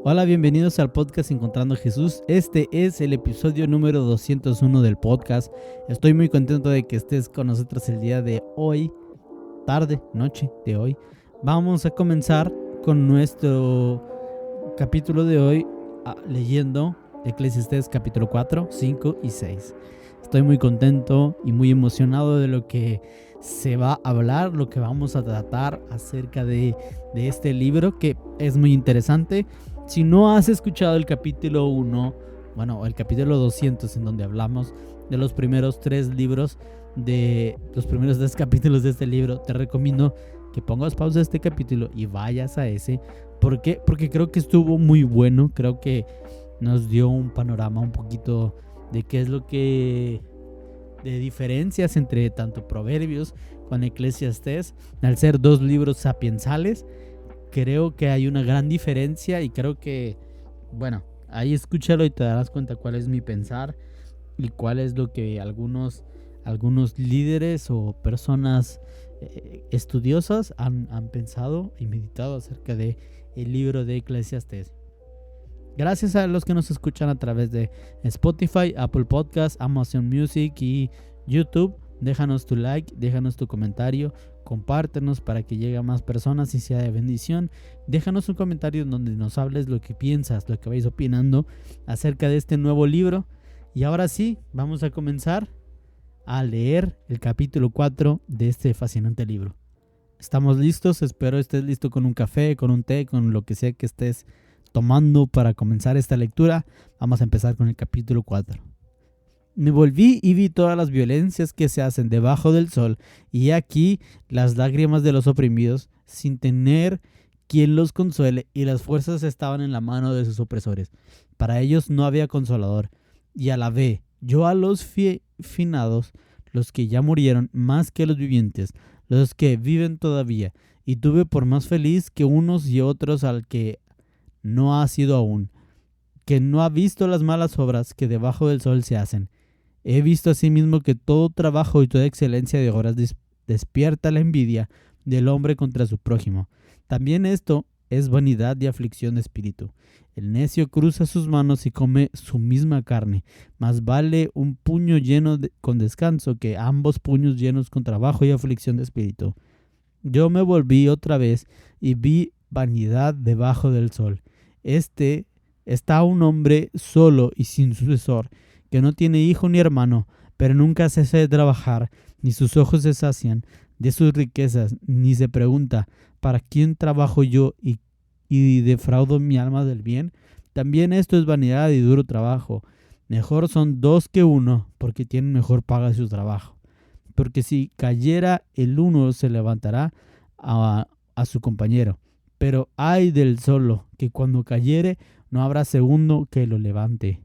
Hola, bienvenidos al podcast Encontrando a Jesús. Este es el episodio número 201 del podcast. Estoy muy contento de que estés con nosotros el día de hoy, tarde, noche de hoy. Vamos a comenzar con nuestro capítulo de hoy leyendo Eclesiastés capítulo 4, 5 y 6. Estoy muy contento y muy emocionado de lo que se va a hablar, lo que vamos a tratar acerca de este libro que es muy interesante. Si no has escuchado el capítulo 1, el capítulo 200 en donde hablamos de los primeros tres capítulos de este libro, te recomiendo que pongas pausa a este capítulo y vayas a ese. ¿Por qué? Porque creo que estuvo muy bueno, creo que nos dio un panorama un poquito de qué es lo que de diferencias entre tanto Proverbios con Eclesiastés, al ser dos libros sapiensales. Creo que hay una gran diferencia y creo que, ahí escúchalo y te darás cuenta cuál es mi pensar y cuál es lo que algunos líderes o personas estudiosas han pensado y meditado acerca de el libro de Eclesiastés. Gracias a los que nos escuchan a través de Spotify, Apple Podcasts, Amazon Music y YouTube. Déjanos tu like, déjanos tu comentario, compártenos para que llegue a más personas y sea de bendición. Déjanos un comentario en donde nos hables lo que piensas, lo que vais opinando acerca de este nuevo libro. Y ahora sí, vamos a comenzar a leer el capítulo 4 de este fascinante libro. ¿Estamos listos? Espero estés listo con un café, con un té, con lo que sea que estés tomando para comenzar esta lectura. Vamos a empezar con el capítulo 4. Me volví y vi todas las violencias que se hacen debajo del sol, y aquí las lágrimas de los oprimidos, sin tener quien los consuele, y las fuerzas estaban en la mano de sus opresores. Para ellos no había consolador. Y alabé yo a los finados, los que ya murieron, más que los vivientes, los que viven todavía, y tuve por más feliz que unos y otros al que no ha sido aún, que no ha visto las malas obras que debajo del sol se hacen. He visto asimismo que todo trabajo y toda excelencia de obras despierta la envidia del hombre contra su prójimo. También esto es vanidad y aflicción de espíritu. El necio cruza sus manos y come su misma carne. Más vale un puño lleno con descanso que ambos puños llenos con trabajo y aflicción de espíritu. Yo me volví otra vez y vi vanidad debajo del sol. Está un hombre solo y sin sucesor, que no tiene hijo ni hermano, pero nunca cesa de trabajar, ni sus ojos se sacian de sus riquezas, ni se pregunta, ¿para quién trabajo yo y defraudo mi alma del bien? También esto es vanidad y duro trabajo. Mejor son dos que uno, porque tienen mejor paga de su trabajo. Porque si cayera el uno, se levantará a su compañero. Pero ay del solo, que cuando cayere no habrá segundo que lo levante.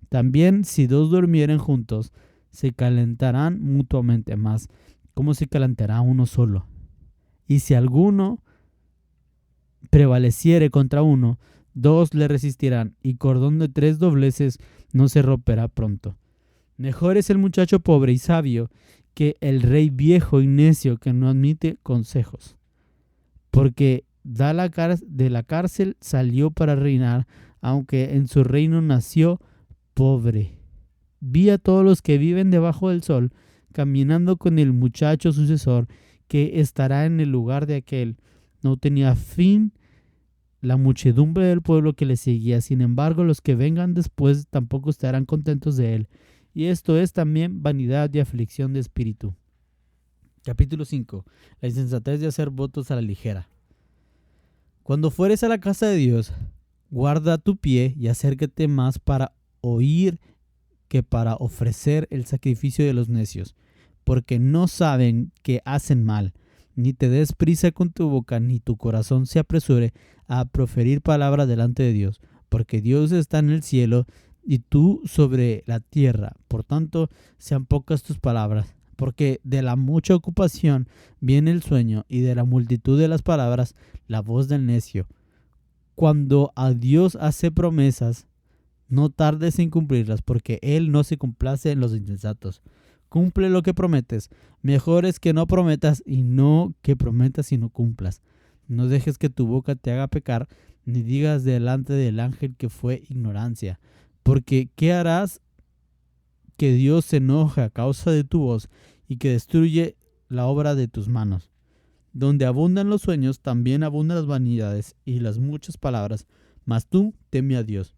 También si dos durmieren juntos, se calentarán mutuamente más, como se calentará uno solo. Y si alguno prevaleciere contra uno, dos le resistirán, y cordón de 3 dobleces no se romperá pronto. Mejor es el muchacho pobre y sabio que el rey viejo y necio que no admite consejos. Porque de la cárcel salió para reinar, aunque en su reino nació pobre. Vi a todos los que viven debajo del sol, caminando con el muchacho sucesor, que estará en el lugar de aquel. No tenía fin la muchedumbre del pueblo que le seguía. Sin embargo, los que vengan después tampoco estarán contentos de él. Y esto es también vanidad y aflicción de espíritu. Capítulo 5. La insensatez de hacer votos a la ligera. Cuando fueres a la casa de Dios, guarda tu pie y acércate más para oír que para ofrecer el sacrificio de los necios, porque no saben que hacen mal. Ni te des prisa con tu boca, ni tu corazón se apresure a proferir palabra delante de Dios, porque Dios está en el cielo y tú sobre la tierra. Por tanto, sean pocas tus palabras, porque de la mucha ocupación viene el sueño, y de la multitud de las palabras la voz del necio. Cuando a Dios hace promesas, no tardes en cumplirlas, porque Él no se complace en los insensatos. Cumple lo que prometes. Mejor es que no prometas y no que prometas y no cumplas. No dejes que tu boca te haga pecar, ni digas delante del ángel que fue ignorancia, porque ¿qué harás que Dios se enoje a causa de tu voz y que destruye la obra de tus manos? Donde abundan los sueños, también abundan las vanidades y las muchas palabras, mas tú teme a Dios.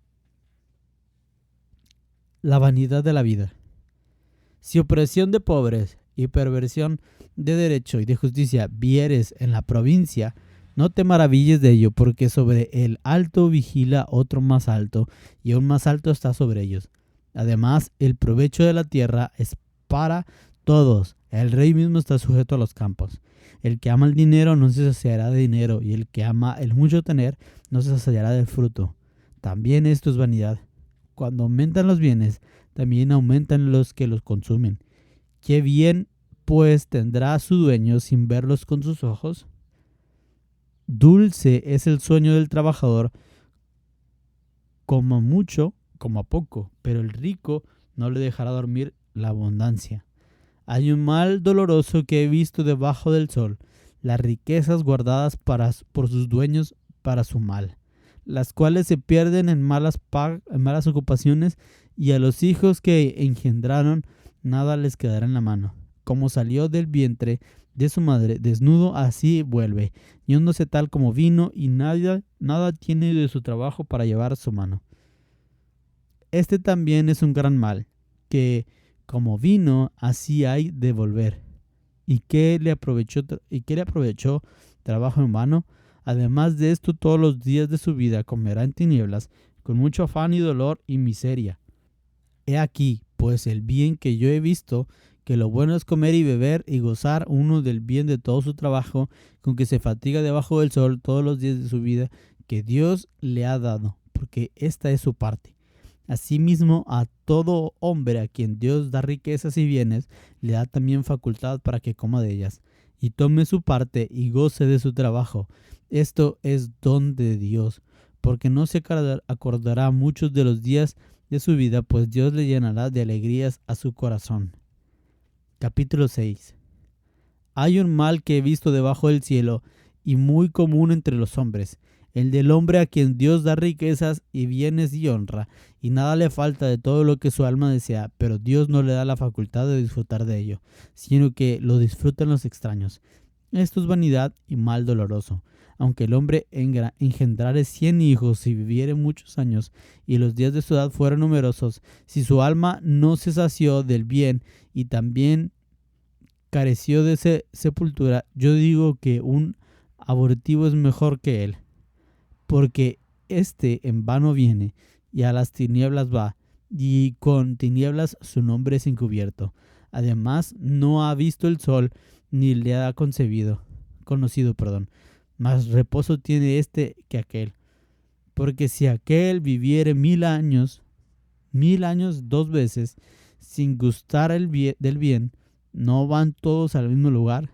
La vanidad de la vida. Si opresión de pobres y perversión de derecho y de justicia vieres en la provincia, no te maravilles de ello, porque sobre el alto vigila otro más alto, y aún más alto está sobre ellos. Además, el provecho de la tierra es para todos. El rey mismo está sujeto a los campos. El que ama el dinero no se saciará de dinero, y el que ama el mucho tener no se saciará del fruto. También esto es vanidad. Cuando aumentan los bienes, también aumentan los que los consumen. ¿Qué bien, pues, tendrá su dueño sin verlos con sus ojos? Dulce es el sueño del trabajador, como mucho, como a poco, pero el rico no le dejará dormir la abundancia. Hay un mal doloroso que he visto debajo del sol, las riquezas guardadas por sus dueños para su mal, las cuales se pierden en malas ocupaciones, y a los hijos que engendraron nada les quedará en la mano. Como salió del vientre de su madre desnudo, así vuelve, yéndose tal como vino, y nada tiene de su trabajo para llevar a su mano. Este también es un gran mal, que como vino, así hay de volver. ¿Y qué le aprovechó trabajo en vano? Además de esto, todos los días de su vida comerá en tinieblas, con mucho afán y dolor y miseria. He aquí, pues, el bien que yo he visto, que lo bueno es comer y beber y gozar uno del bien de todo su trabajo, con que se fatiga debajo del sol todos los días de su vida, que Dios le ha dado, porque esta es su parte. Asimismo, a todo hombre a quien Dios da riquezas y bienes, le da también facultad para que coma de ellas, y tome su parte y goce de su trabajo. Esto es don de Dios, porque no se acordará muchos de los días de su vida, pues Dios le llenará de alegrías a su corazón. Capítulo 6. Hay un mal que he visto debajo del cielo, y muy común entre los hombres, el del hombre a quien Dios da riquezas y bienes y honra, y nada le falta de todo lo que su alma desea, pero Dios no le da la facultad de disfrutar de ello, sino que lo disfrutan los extraños. Esto es vanidad y mal doloroso. Aunque el hombre engendrare 100 hijos y viviere muchos años, y los días de su edad fueran numerosos, si su alma no se sació del bien y también careció de sepultura, yo digo que un abortivo es mejor que él, porque éste en vano viene y a las tinieblas va, y con tinieblas su nombre es encubierto. Además, no ha visto el sol ni le ha conocido, más reposo tiene este que aquel. Porque si aquel viviere 1000 años, 1000 años 2 veces, sin gustar del bien, ¿no van todos al mismo lugar?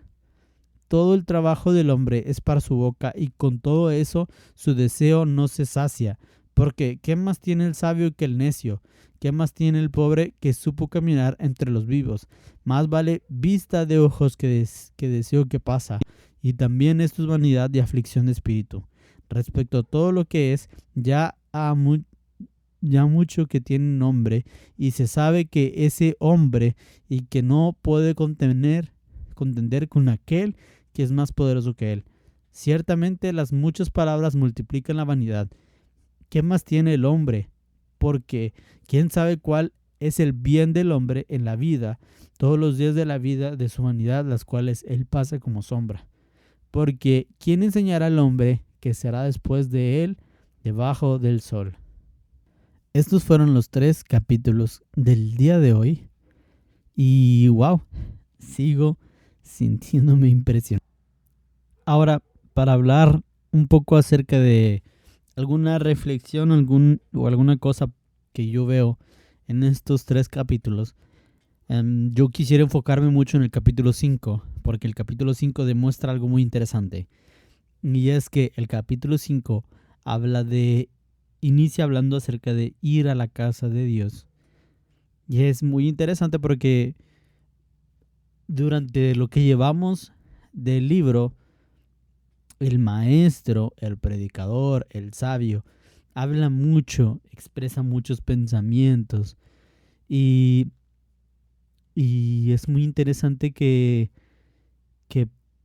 Todo el trabajo del hombre es para su boca, y con todo eso su deseo no se sacia. Porque ¿qué más tiene el sabio que el necio? ¿Qué más tiene el pobre que supo caminar entre los vivos? Más vale vista de ojos que deseo que pasa. Y también esto es vanidad y aflicción de espíritu. Respecto a todo lo que es, ya mucho que tiene nombre, y se sabe que ese hombre y que no puede contender con aquel que es más poderoso que él. Ciertamente las muchas palabras multiplican la vanidad. ¿Qué más tiene el hombre? Porque quién sabe cuál es el bien del hombre en la vida, todos los días de la vida de su vanidad, las cuales él pasa como sombra. Porque ¿quién enseñará al hombre que será después de él debajo del sol? Estos fueron los 3 capítulos del día de hoy. Y wow, sigo sintiéndome impresionado. Ahora, para hablar un poco acerca de alguna reflexión o alguna cosa que yo veo en estos 3 capítulos, yo quisiera enfocarme mucho en el capítulo 5, porque el capítulo 5 demuestra algo muy interesante. Y es que el capítulo 5 inicia hablando acerca de ir a la casa de Dios. Y es muy interesante porque durante lo que llevamos del libro, el maestro, el predicador, el sabio, habla mucho, expresa muchos pensamientos y, y es muy interesante que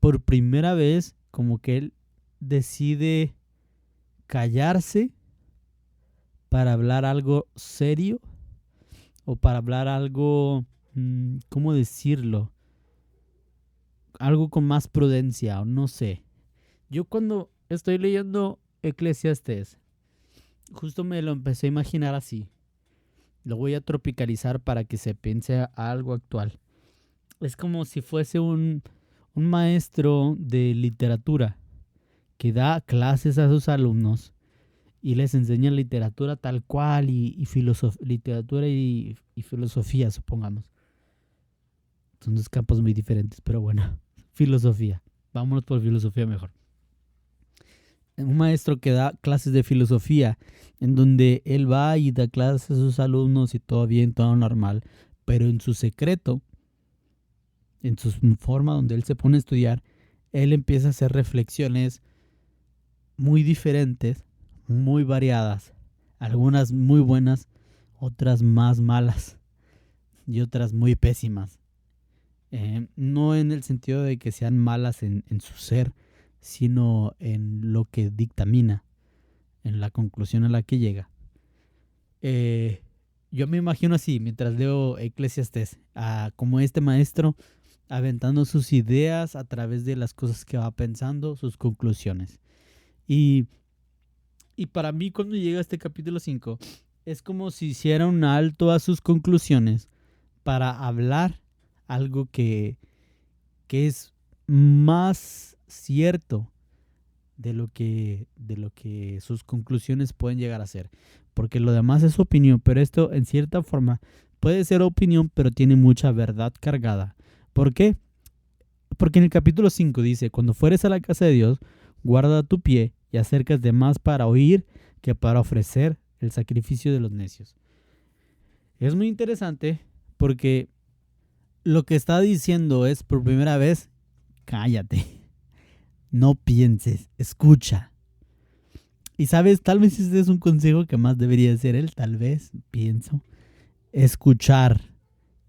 por primera vez como que él decide callarse para hablar algo serio o para hablar algo, ¿cómo decirlo? Algo con más prudencia o no sé. Yo cuando estoy leyendo Eclesiastés, justo me lo empecé a imaginar así. Lo voy a tropicalizar para que se piense a algo actual. Es como si fuese un maestro de literatura que da clases a sus alumnos y les enseña literatura tal cual literatura y filosofía, supongamos. Son dos campos muy diferentes, pero bueno, filosofía. Vámonos por filosofía mejor. Un maestro que da clases de filosofía, en donde él va y da clases a sus alumnos y todo bien, todo normal, pero en su secreto, en su forma donde él se pone a estudiar, él empieza a hacer reflexiones muy diferentes, muy variadas, algunas muy buenas, otras más malas y otras muy pésimas. No en el sentido de que sean malas en su ser, sino en lo que dictamina, en la conclusión a la que llega. Yo me imagino así, mientras leo Eclesiastés, como este maestro aventando sus ideas a través de las cosas que va pensando, sus conclusiones. Y para mí cuando llega este capítulo 5, es como si hiciera un alto a sus conclusiones para hablar algo que es más cierto de lo que sus conclusiones pueden llegar a ser. Porque lo demás es opinión, pero esto en cierta forma puede ser opinión, pero tiene mucha verdad cargada. ¿Por qué? Porque en el capítulo 5 dice, cuando fueres a la casa de Dios, guarda tu pie y acércate más para oír que para ofrecer el sacrificio de los necios. Es muy interesante porque lo que está diciendo es, por primera vez, cállate, no pienses, escucha. Y sabes, tal vez este es un consejo que más debería ser él, tal vez, pienso, escuchar,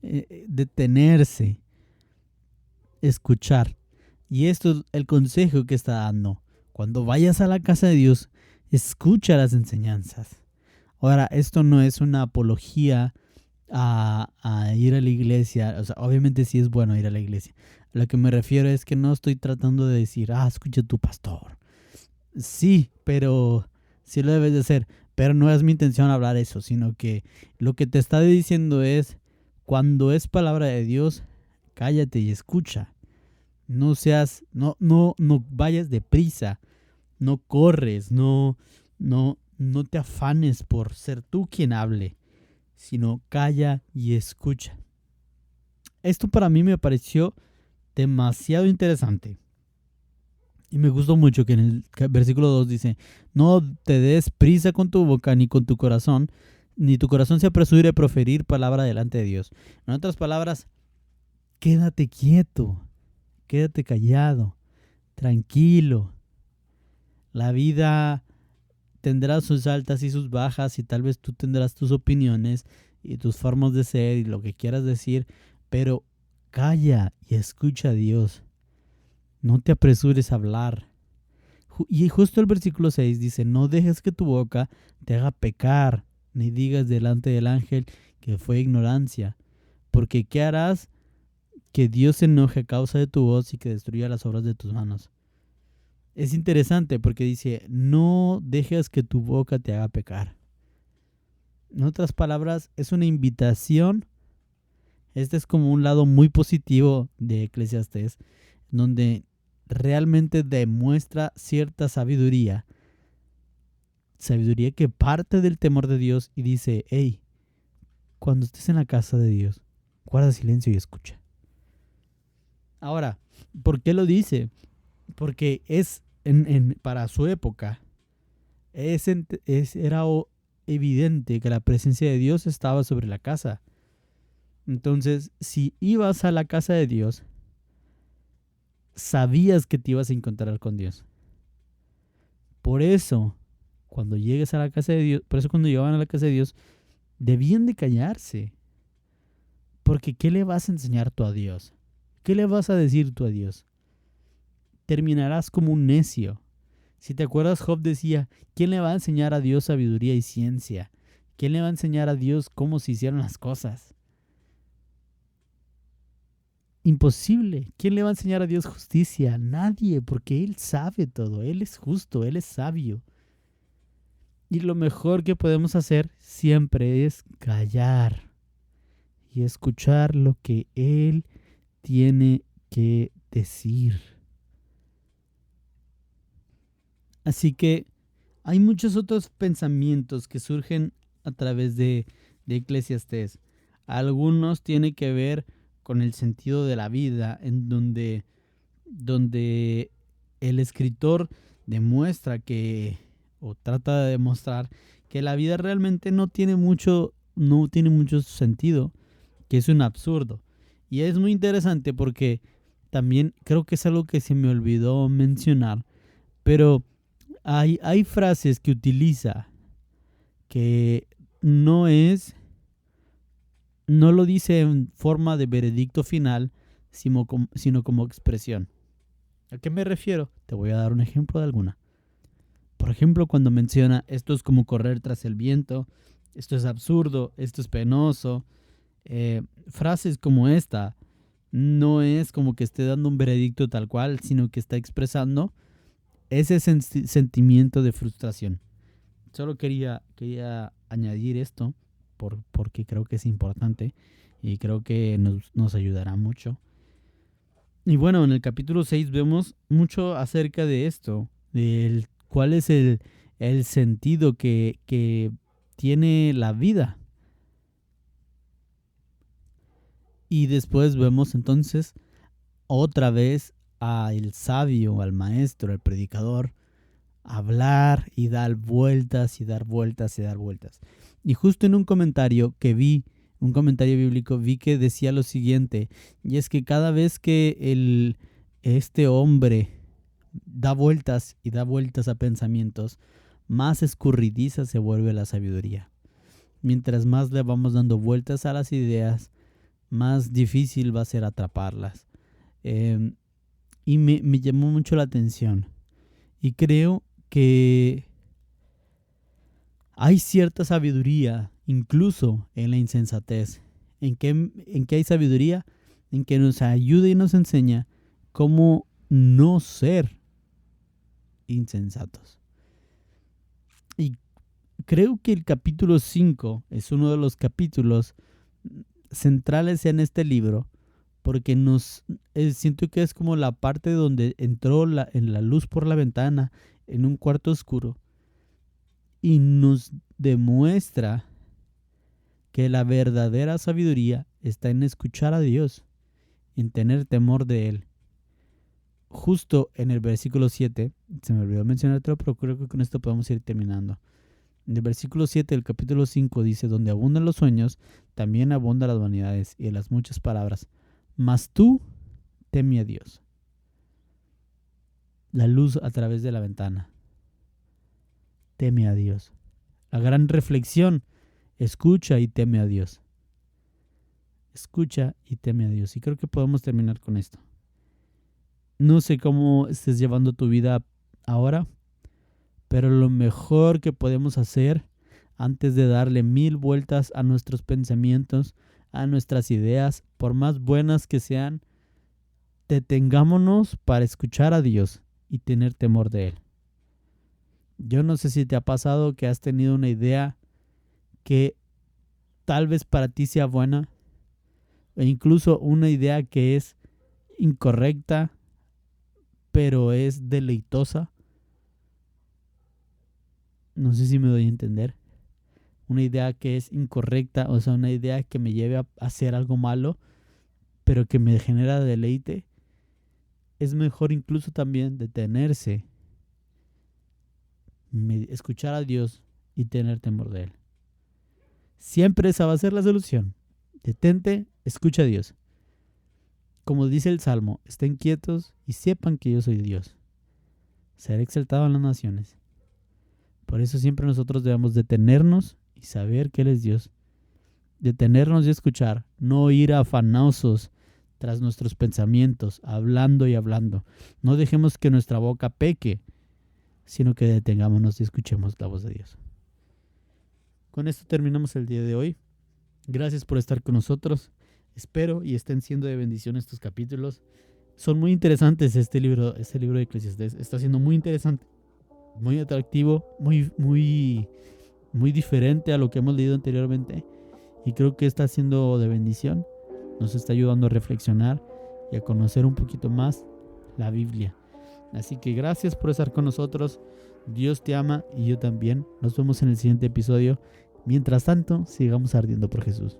detenerse, escuchar. Y esto es el consejo que está dando. Cuando vayas a la casa de Dios, escucha las enseñanzas. Ahora, esto no es una apología a ir a la iglesia. O sea, obviamente sí es bueno ir a la iglesia. A lo que me refiero es que no estoy tratando de decir, escucha a tu pastor. Sí, pero sí lo debes de hacer. Pero no es mi intención hablar eso, sino que lo que te está diciendo es, cuando es palabra de Dios, cállate y escucha. No vayas deprisa, no corres, no te afanes por ser tú quien hable, sino calla y escucha. Esto para mí me pareció demasiado interesante. Y me gustó mucho que en el versículo 2 dice, no te des prisa con tu boca ni con tu corazón, ni tu corazón se apresure a proferir palabra delante de Dios. En otras palabras, quédate quieto, quédate callado, tranquilo. La vida tendrá sus altas y sus bajas y tal vez tú tendrás tus opiniones y tus formas de ser y lo que quieras decir, pero calla y escucha a Dios. No te apresures a hablar. Y justo el versículo 6 dice, no dejes que tu boca te haga pecar, ni digas delante del ángel que fue ignorancia, porque ¿qué harás? Que Dios se enoje a causa de tu voz y que destruya las obras de tus manos. Es interesante porque dice, no dejes que tu boca te haga pecar. En otras palabras, es una invitación. Este es como un lado muy positivo de Eclesiastés, donde realmente demuestra cierta sabiduría que parte del temor de Dios y dice, hey, cuando estés en la casa de Dios, guarda silencio y escucha. Ahora, ¿por qué lo dice? Porque es para su época, era evidente que la presencia de Dios estaba sobre la casa. Entonces, si ibas a la casa de Dios, sabías que te ibas a encontrar con Dios. Por eso, cuando llegues a la casa de Dios, por eso cuando llegaban a la casa de Dios, debían de callarse. Porque ¿qué le vas a enseñar tú a Dios? ¿Qué le vas a decir tú a Dios? Terminarás como un necio. Si te acuerdas, Job decía, ¿quién le va a enseñar a Dios sabiduría y ciencia? ¿Quién le va a enseñar a Dios cómo se hicieron las cosas? Imposible. ¿Quién le va a enseñar a Dios justicia? Nadie, porque Él sabe todo. Él es justo, Él es sabio. Y lo mejor que podemos hacer siempre es callar y escuchar lo que Él tiene que decir. Así que hay muchos otros pensamientos que surgen a través de Eclesiastés. Algunos tienen que ver con el sentido de la vida, en donde el escritor demuestra que, o trata de demostrar, que la vida realmente no tiene mucho sentido, que es un absurdo. Y es muy interesante porque también creo que es algo que se me olvidó mencionar, pero hay frases que utiliza que no lo dice en forma de veredicto final, sino como expresión. ¿A qué me refiero? Te voy a dar un ejemplo de alguna. Por ejemplo, cuando menciona esto es como correr tras el viento, esto es absurdo, esto es penoso, frases como esta no es como que esté dando un veredicto tal cual, sino que está expresando ese sentimiento de frustración. Solo quería añadir esto porque creo que es importante y creo que nos ayudará mucho. Y bueno, en el capítulo 6 vemos mucho acerca de esto, del cuál es el sentido que tiene la vida. Y después vemos entonces otra vez al sabio, al maestro, al predicador, hablar y dar vueltas y dar vueltas y dar vueltas. Y justo en un comentario que vi, un comentario bíblico, vi que decía lo siguiente, y es que cada vez que este hombre da vueltas y da vueltas a pensamientos, más escurridiza se vuelve la sabiduría. Mientras más le vamos dando vueltas a las ideas, más difícil va a ser atraparlas. Y me llamó mucho la atención. Y creo que hay cierta sabiduría, incluso en la insensatez. ¿En qué hay sabiduría? En que nos ayuda y nos enseña cómo no ser insensatos. Y creo que el capítulo 5 es uno de los capítulos centrales en este libro, porque siento que es como la parte donde entró en la luz por la ventana en un cuarto oscuro y nos demuestra que la verdadera sabiduría está en escuchar a Dios, en tener temor de Él. Justo en el versículo 7, se me olvidó mencionártelo, pero creo que con esto podemos ir terminando. En el versículo 7 del capítulo 5 dice, donde abundan los sueños, también abundan las vanidades y las muchas palabras. Mas tú teme a Dios. La luz a través de la ventana. Teme a Dios. La gran reflexión, escucha y teme a Dios. Escucha y teme a Dios. Y creo que podemos terminar con esto. No sé cómo estés llevando tu vida ahora, pero lo mejor que podemos hacer antes de darle 1000 vueltas a nuestros pensamientos, a nuestras ideas, por más buenas que sean, detengámonos para escuchar a Dios y tener temor de Él. Yo no sé si te ha pasado que has tenido una idea que tal vez para ti sea buena, e incluso una idea que es incorrecta, pero es deleitosa. No sé si me doy a entender. Una idea que es incorrecta, o sea, una idea que me lleve a hacer algo malo, pero que me genera deleite. Es mejor incluso también detenerse, escuchar a Dios y tener temor de Él. Siempre esa va a ser la solución. Detente, escucha a Dios. Como dice el Salmo, estén quietos y sepan que yo soy Dios. Seré exaltado en las naciones. Por eso siempre nosotros debemos detenernos y saber que Él es Dios. Detenernos y escuchar, no ir afanosos tras nuestros pensamientos, hablando y hablando. No dejemos que nuestra boca peque, sino que detengámonos y escuchemos la voz de Dios. Con esto terminamos el día de hoy. Gracias por estar con nosotros. Espero y estén siendo de bendición estos capítulos. Son muy interesantes este libro de Eclesiastés. Está siendo muy interesante, muy atractivo, muy diferente a lo que hemos leído anteriormente. Y creo que está siendo de bendición. Nos está ayudando a reflexionar y a conocer un poquito más la Biblia. Así que gracias por estar con nosotros. Dios te ama y yo también. Nos vemos en el siguiente episodio. Mientras tanto, sigamos ardiendo por Jesús.